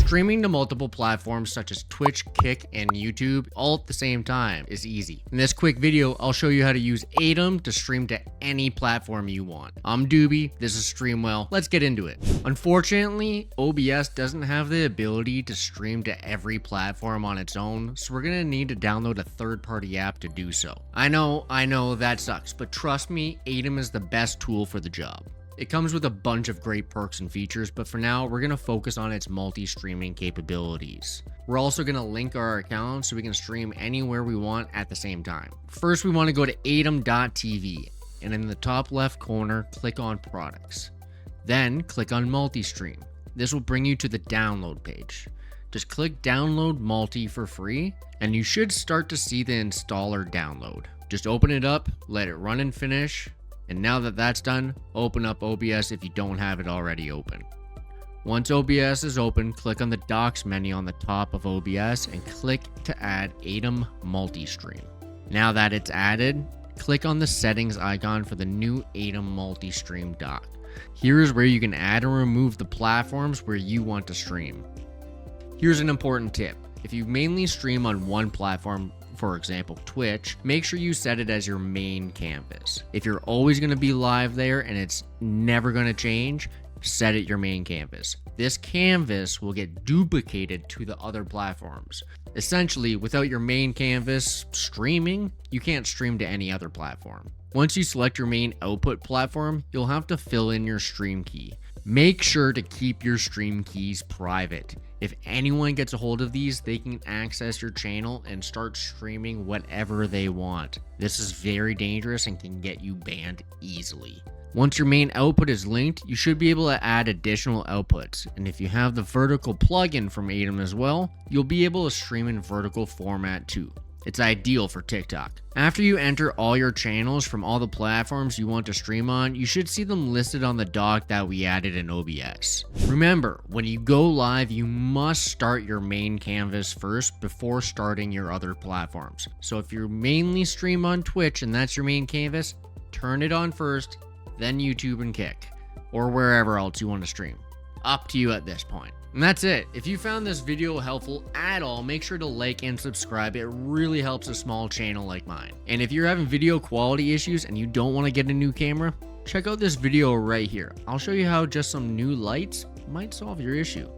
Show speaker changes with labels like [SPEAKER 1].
[SPEAKER 1] Streaming to multiple platforms such as Twitch, Kick, and YouTube all at the same time is easy. In this quick video, I'll show you how to use Atom to stream to any platform you want. I'm Doobie, this is Streamwell, let's get into it. Unfortunately, OBS doesn't have the ability to stream to every platform on its own, so we're gonna need to download a third-party app to do so. I know, that sucks, but trust me, Atom is the best tool for the job. It comes with a bunch of great perks and features, but for now, we're going to focus on its multi-streaming capabilities. We're also going to link our account so we can stream anywhere we want at the same time. First, we want to go to atom.tv, and in the top left corner, click on Products. Then, click on Multi-Stream. This will bring you to the download page. Just click Download Multi for free, and you should start to see the installer download. Just open it up, let it run and finish. And now that that's done, open up OBS if you don't have it already open. Once OBS is open, click on the Docs menu on the top of OBS and click to add Atom Multi-Stream. Now that it's added, click on the settings icon for the new Atom Multi-Stream dock. Here is where you can add and remove the platforms where you want to stream. Here's an important tip. If you mainly stream on one platform, for example Twitch, make sure you set it as your main canvas. If you're always going to be live there and it's never going to change, set it your main canvas. This canvas will get duplicated to the other platforms. Essentially, without your main canvas streaming, you can't stream to any other platform. Once you select your main output platform, you'll have to fill in your stream key. Make sure to keep your stream keys private. If anyone gets a hold of these, they can access your channel and start streaming whatever they want. This is very dangerous and can get you banned easily. Once your main output is linked, you should be able to add additional outputs. And if you have the vertical plugin from Atom as well, you'll be able to stream in vertical format too. It's ideal for TikTok. After you enter all your channels from all the platforms you want to stream on, you should see them listed on the dock that we added in OBS. Remember, when you go live, you must start your main canvas first before starting your other platforms. So if you mainly stream on Twitch and that's your main canvas, turn it on first, then YouTube and Kick, or wherever else you want to stream. Up to you at this point. And that's it. If you found this video helpful at all, make sure to like and subscribe. It really helps a small channel like mine. And if you're having video quality issues and you don't want to get a new camera, check out this video right here. I'll show you how just some new lights might solve your issue.